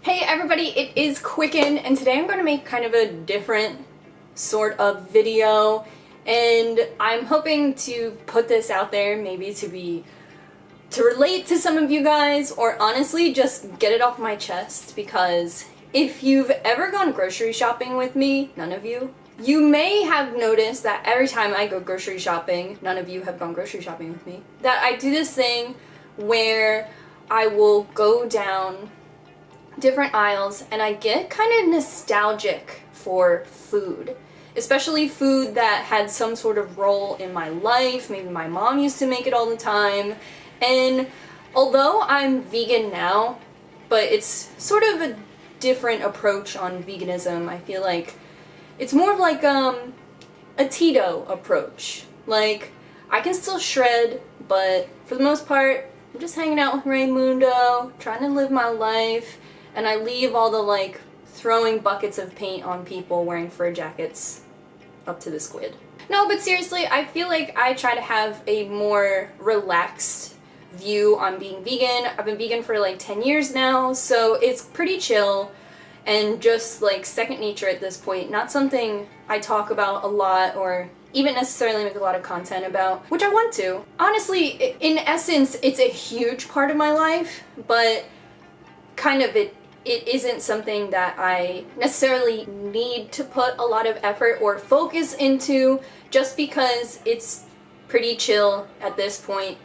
Hey everybody, it is Quicken, and today I'm going to make kind of a different sort of video, and I'm hoping to put this out there maybe to relate to some of you guys, or honestly just get it off my chest, because if you've ever gone grocery shopping with me, none of you, you may have noticed that every time I go grocery shopping, none of you have gone grocery shopping with me, that I do this thing where I will go down different aisles and I get kind of nostalgic for food, especially food that had some sort of role in my life. Maybe my mom used to make it all the time, and although I'm vegan now, but it's sort of a different approach on veganism. I feel like it's more of like a Tito approach. Like, I can still shred, but for the most part I'm just hanging out with Raymundo, trying to live my life. And I leave all the, like, throwing buckets of paint on people wearing fur jackets up to the squid. No, but seriously, I feel like I try to have a more relaxed view on being vegan. I've been vegan for like 10 years now, so it's pretty chill and just like second nature at this point. Not something I talk about a lot or even necessarily make a lot of content about, which I want to. Honestly, in essence, it's a huge part of my life, but kind of it isn't something that I necessarily need to put a lot of effort or focus into, just because it's pretty chill at this point.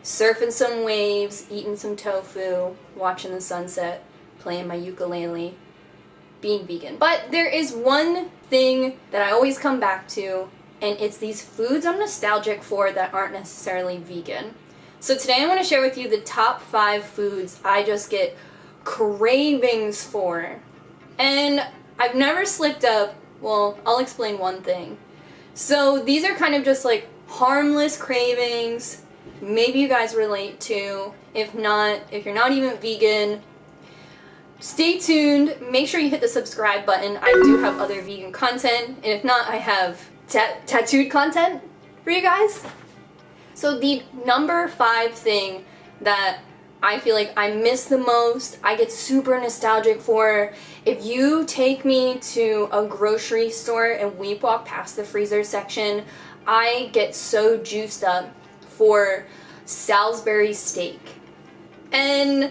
Surfing some waves, eating some tofu, watching the sunset, playing my ukulele, being vegan. But there is one thing that I always come back to, and it's these foods I'm nostalgic for that aren't necessarily vegan. So today I want to share with you the top 5 foods I just get cravings for. And I've never slipped up. Well, I'll explain one thing. So these are kind of just like harmless cravings. Maybe you guys relate to. If not, if you're not even vegan, stay tuned. Make sure you hit the subscribe button. I do have other vegan content, and if not, I have tattooed content for you guys. So the number 5 thing that I feel like I miss the most, I get super nostalgic for, if you take me to a grocery store and we walk past the freezer section, I get so juiced up for Salisbury Steak. And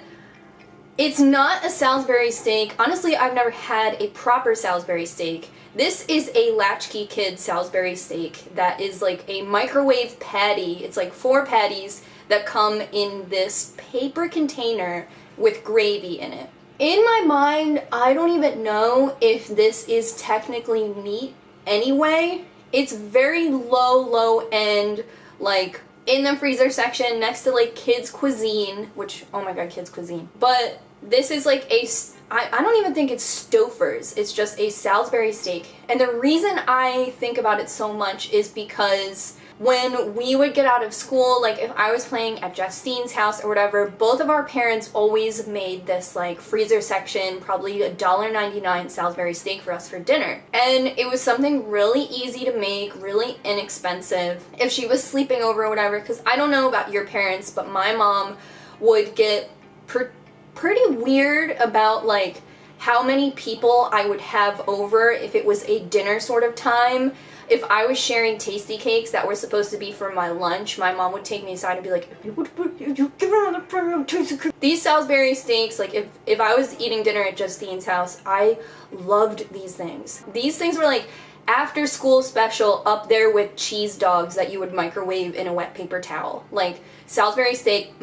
it's not a Salisbury steak. Honestly, I've never had a proper Salisbury steak. This is a Latchkey Kid Salisbury steak that is like a microwave patty. It's like 4 patties that come in this paper container with gravy in it. In my mind, I don't even know if this is technically meat anyway. It's very low end, like in the freezer section next to like kids cuisine, which, oh my god, kids cuisine. But this is like I don't even think it's Stouffer's, it's just a Salisbury steak. And the reason I think about it so much is because when we would get out of school, like if I was playing at Justine's house or whatever, both of our parents always made this like freezer section, probably $1.99 Salisbury steak for us for dinner. And it was something really easy to make, really inexpensive. If she was sleeping over or whatever, because I don't know about your parents, but my mom would get pretty weird about like how many people I would have over if it was a dinner sort of time. If I was sharing tasty cakes that were supposed to be for my lunch, my mom would take me aside and be like, you give her the premium tasty cake. These Salisbury steaks, like if I was eating dinner at Justine's house, I loved these things. These things were like after school special, up there with cheese dogs that you would microwave in a wet paper towel. Like Salisbury steak,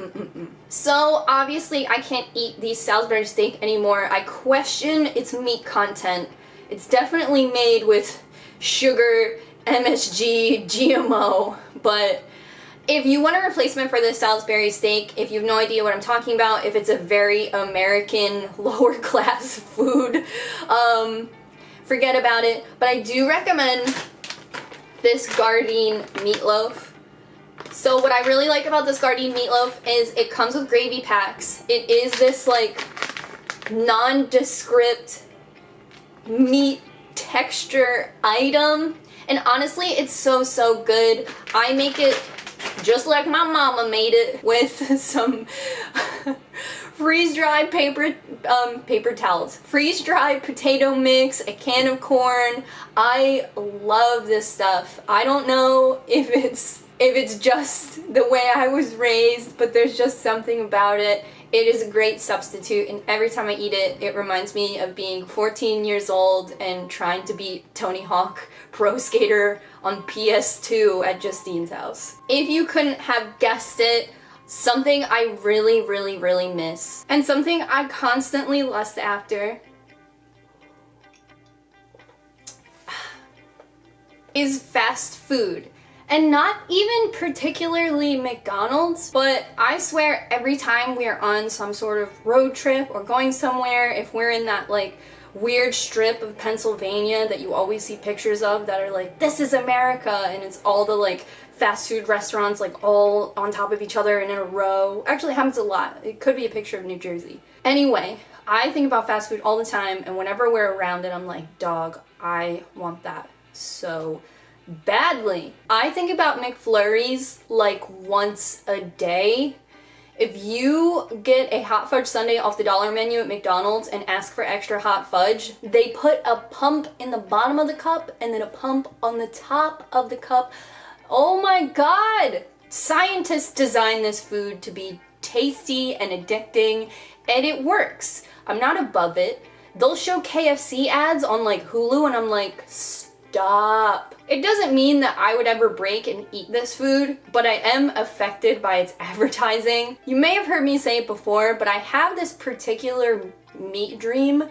So obviously I can't eat these Salisbury steak anymore. I question its meat content. It's definitely made with sugar, MSG, GMO, but if you want a replacement for this Salisbury steak, if you have no idea what I'm talking about, if it's a very American lower class food, forget about it. But I do recommend this Gardein meatloaf. So what I really like about this Gardein meatloaf is it comes with gravy packs. It is this like nondescript meat texture item, and honestly it's so good. I make it just like my mama made it, with some freeze-dried paper towels, freeze-dried potato mix, a can of corn. I love this stuff. I don't know if it's just the way I was raised, but there's just something about it. It is a great substitute, and every time I eat it, it reminds me of being 14 years old and trying to beat Tony Hawk Pro Skater on PS2 at Justine's house. If you couldn't have guessed it, something I really, really, really miss, and something I constantly lust after, is fast food. And not even particularly McDonald's, but I swear every time we are on some sort of road trip or going somewhere, if we're in that like weird strip of Pennsylvania that you always see pictures of that are like, this is America, and it's all the like fast food restaurants like all on top of each other and in a row. Actually, it happens a lot. It could be a picture of New Jersey. Anyway, I think about fast food all the time, and whenever we're around it, I'm like, dog, I want that so badly. I think about McFlurries like once a day. If you get a hot fudge sundae off the dollar menu at McDonald's and ask for extra hot fudge, they put a pump in the bottom of the cup and then a pump on the top of the cup. Oh my god! Scientists designed this food to be tasty and addicting, and it works. I'm not above it. They'll show KFC ads on like Hulu and I'm like, stop. It doesn't mean that I would ever break and eat this food, but I am affected by its advertising. You may have heard me say it before, but I have this particular meat dream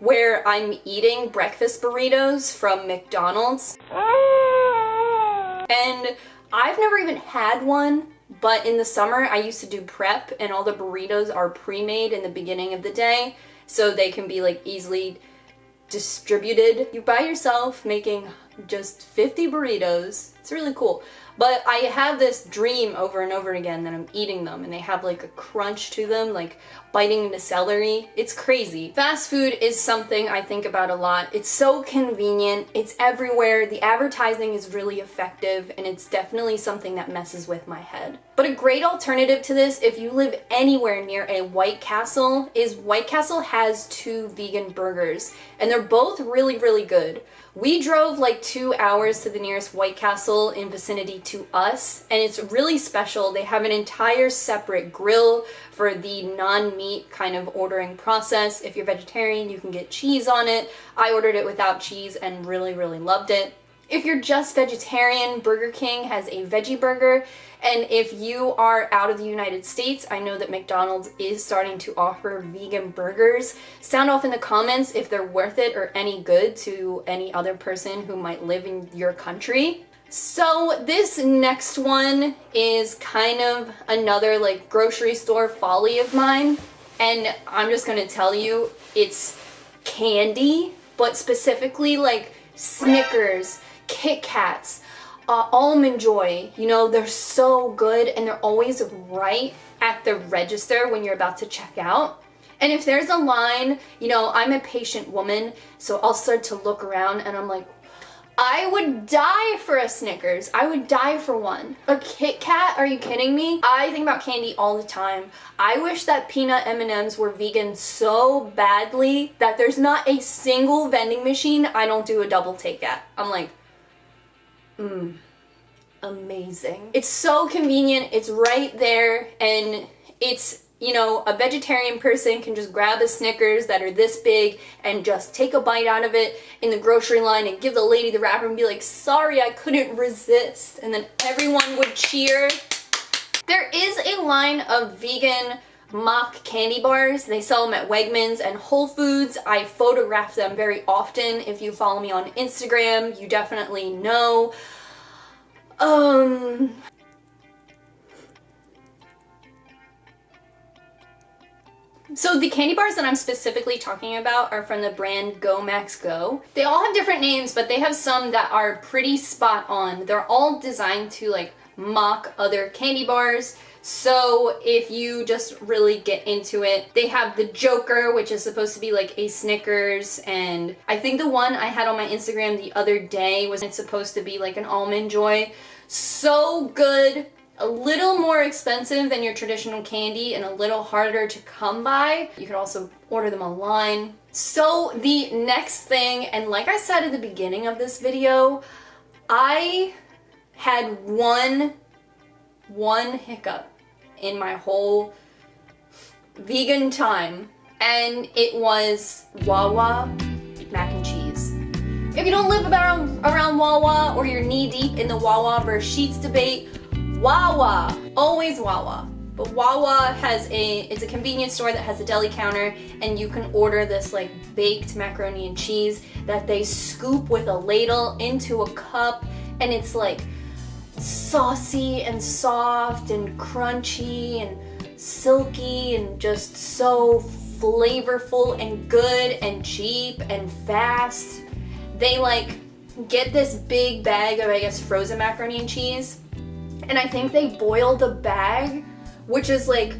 where I'm eating breakfast burritos from McDonald's. And I've never even had one, but in the summer I used to do prep, and all the burritos are pre-made in the beginning of the day, so they can be like easily distributed. You buy yourself making just 50 burritos. It's really cool. But I have this dream over and over again that I'm eating them, and they have like a crunch to them, like biting into celery. It's crazy. Fast food is something I think about a lot. It's so convenient. It's everywhere. The advertising is really effective, and it's definitely something that messes with my head. But a great alternative to this, if you live anywhere near a White Castle, is White Castle has 2 vegan burgers, and they're both really, really good. We drove like 2 hours to the nearest White Castle in vicinity to us, and it's really special. They have an entire separate grill for the non-meat kind of ordering process. If you're vegetarian, you can get cheese on it. I ordered it without cheese and really, really loved it. If you're just vegetarian, Burger King has a veggie burger. And if you are out of the United States, I know that McDonald's is starting to offer vegan burgers. Sound off in the comments if they're worth it or any good to any other person who might live in your country. So this next one is kind of another like grocery store folly of mine. And I'm just gonna tell you, it's candy, but specifically like Snickers, Kit Kats, Almond Joy. You know, they're so good, and they're always right at the register when you're about to check out. And if there's a line, you know, I'm a patient woman, so I'll start to look around and I'm like, I would die for a Snickers. I would die for one. A Kit Kat? Are you kidding me? I think about candy all the time. I wish that peanut M&Ms were vegan so badly that there's not a single vending machine I don't do a double take at. I'm like, amazing. It's so convenient. It's right there, and it's, you know, a vegetarian person can just grab a Snickers that are this big and just take a bite out of it in the grocery line and give the lady the wrapper and be like, sorry, I couldn't resist. And then everyone would cheer. There is a line of vegan mock candy bars. They sell them at Wegmans and Whole Foods. I photograph them very often. If you follow me on Instagram, you definitely know. So the candy bars that I'm specifically talking about are from the brand Go Max Go. They all have different names, but they have some that are pretty spot on. They're all designed to like mock other candy bars. So if you just really get into it, they have the Joker, which is supposed to be like a Snickers, and I think the one I had on my Instagram the other day was it's supposed to be like an Almond Joy. So good. a little more expensive than your traditional candy and a little harder to come by. You can also order them online. So the next thing, and like I said at the beginning of this video, I had one hiccup in my whole vegan time, and it was Wawa mac and cheese. If you don't live around Wawa, or you're knee deep in the Wawa versus Sheetz debate, Wawa, always Wawa. But Wawa it's a convenience store that has a deli counter, and you can order this like baked macaroni and cheese that they scoop with a ladle into a cup, and it's like saucy and soft and crunchy and silky and just so flavorful and good and cheap and fast. They like get this big bag of, I guess, frozen macaroni and cheese, and I think they boil the bag, which is like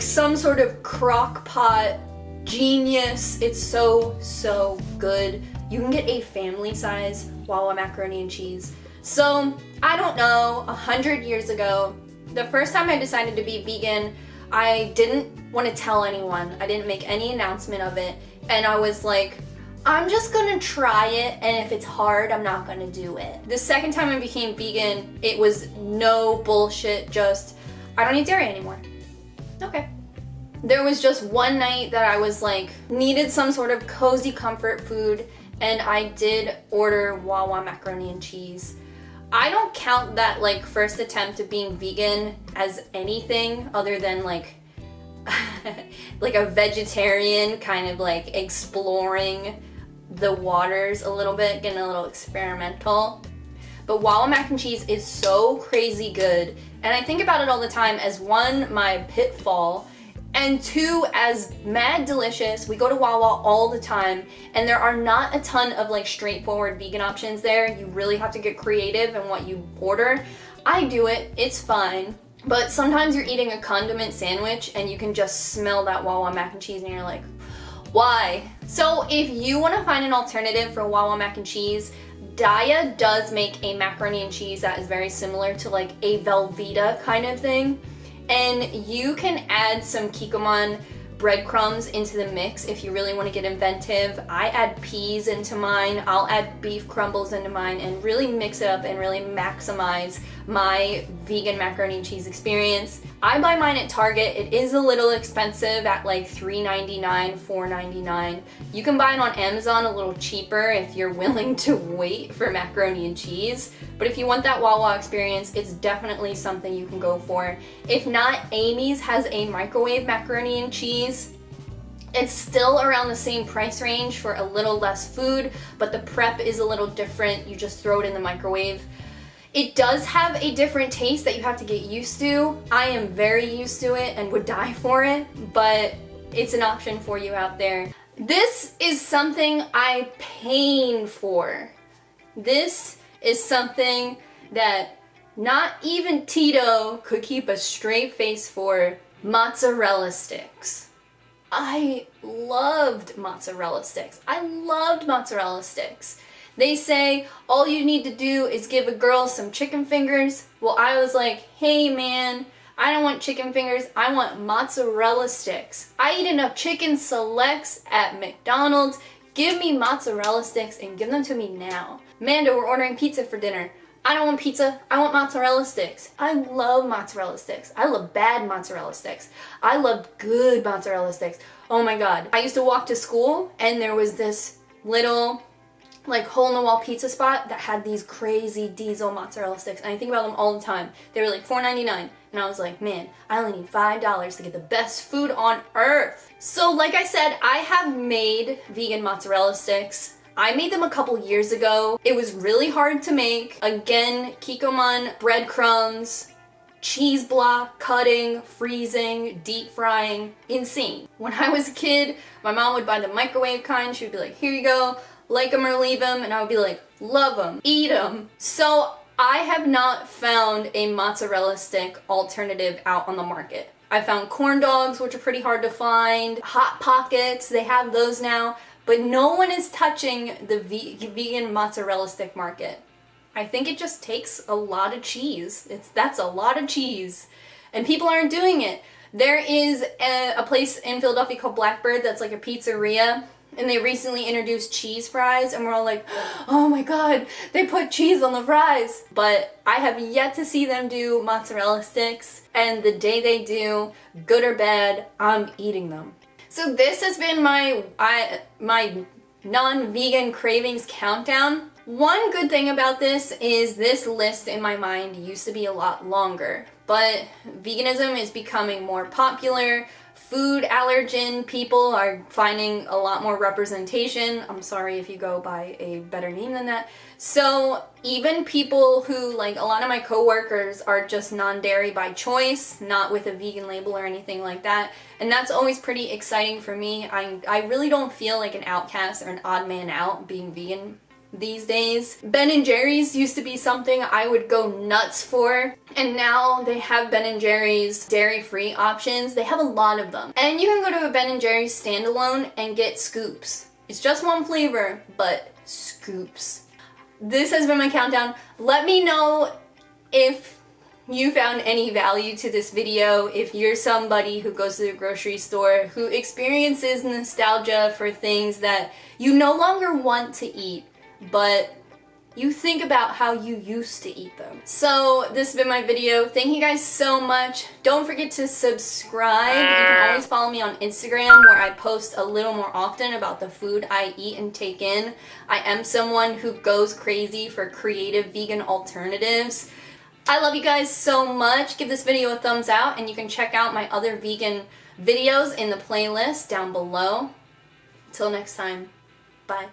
some sort of crock pot genius. It's so good. You can get a family size Wawa macaroni and cheese. So I don't know, 100 years ago, the first time I decided to be vegan, I didn't want to tell anyone. I didn't make any announcement of it, and I was like, I'm just gonna try it, and if it's hard, I'm not gonna do it. The second time I became vegan, it was no bullshit, just, I don't eat dairy anymore. Okay. There was just one night that I was like, needed some sort of cozy comfort food, and I did order Wawa macaroni and cheese. I don't count that like first attempt of being vegan as anything other than like like a vegetarian kind of like exploring the waters a little bit, getting a little experimental. But Wawa mac and cheese is so crazy good, and I think about it all the time as one, my pitfall, and two, as mad delicious. We go to Wawa all the time, and there are not a ton of like straightforward vegan options there. You really have to get creative in what you order. I do it, it's fine. But sometimes you're eating a condiment sandwich and you can just smell that Wawa mac and cheese and you're like, why? So if you want to find an alternative for Wawa mac and cheese, Daya does make a macaroni and cheese that is very similar to like a Velveeta kind of thing. And you can add some Kikkoman breadcrumbs into the mix if you really want to get inventive. I add peas into mine, I'll add beef crumbles into mine, and really mix it up and really maximize my vegan macaroni and cheese experience. I buy mine at Target. It is a little expensive at like $3.99, $4.99. You can buy it on Amazon a little cheaper if you're willing to wait for macaroni and cheese. But if you want that Wawa experience, it's definitely something you can go for. If not, Amy's has a microwave macaroni and cheese. It's still around the same price range for a little less food, but the prep is a little different. You just throw it in the microwave. It does have a different taste that you have to get used to. I am very used to it and would die for it, but it's an option for you out there. This is something I pay for. This is something that not even Tito could keep a straight face for. Mozzarella sticks. I loved mozzarella sticks. I loved mozzarella sticks. They say all you need to do is give a girl some chicken fingers. Well, I was like, hey man, I don't want chicken fingers, I want mozzarella sticks. I eat enough chicken selects at McDonald's. Give me mozzarella sticks and give them to me now. Amanda, we're ordering pizza for dinner. I don't want pizza, I want mozzarella sticks. I love mozzarella sticks. I love bad mozzarella sticks. I love good mozzarella sticks. Oh my god. I used to walk to school and there was this little like hole-in-the-wall pizza spot that had these crazy diesel mozzarella sticks, and I think about them all the time. They were like $4.99, and I was like, man, I only need $5 to get the best food on earth. So like I said, I have made vegan mozzarella sticks. I made them a couple years ago. It was really hard to make. Again, Kikkoman breadcrumbs, cheese block, cutting, freezing, deep frying, insane. When I was a kid, my mom would buy the microwave kind. She would be like, here you go, like them or leave them, and I would be like, love them, eat them. So I have not found a mozzarella stick alternative out on the market. I found corn dogs, which are pretty hard to find, Hot Pockets, they have those now, but no one is touching the vegan mozzarella stick market. I think it just takes a lot of cheese. That's a lot of cheese. And people aren't doing it. There is a place in Philadelphia called Blackbird that's like a pizzeria, and they recently introduced cheese fries, and we're all like, oh my god, they put cheese on the fries. But I have yet to see them do mozzarella sticks, and the day they do, good or bad, I'm eating them. So this has been my non-vegan cravings countdown. One good thing about this is this list in my mind used to be a lot longer, but veganism is becoming more popular. Food allergen people are finding a lot more representation. I'm sorry if you go by a better name than that. So even people who, like a lot of my coworkers, are just non-dairy by choice, not with a vegan label or anything like that. And that's always pretty exciting for me. I really don't feel like an outcast or an odd man out being vegan these days. Ben & Jerry's used to be something I would go nuts for, and now they have Ben & Jerry's dairy-free options. They have a lot of them. And you can go to a Ben & Jerry's standalone and get scoops. It's just one flavor, but scoops. This has been my countdown. Let me know if you found any value to this video, if you're somebody who goes to the grocery store, who experiences nostalgia for things that you no longer want to eat, but you think about how you used to eat them. So this has been my video. Thank you guys so much. Don't forget to subscribe. You can always follow me on Instagram, where I post a little more often about the food I eat and take in. I am someone who goes crazy for creative vegan alternatives. I love you guys so much. Give this video a thumbs out, and you can check out my other vegan videos in the playlist down below. Till next time, bye.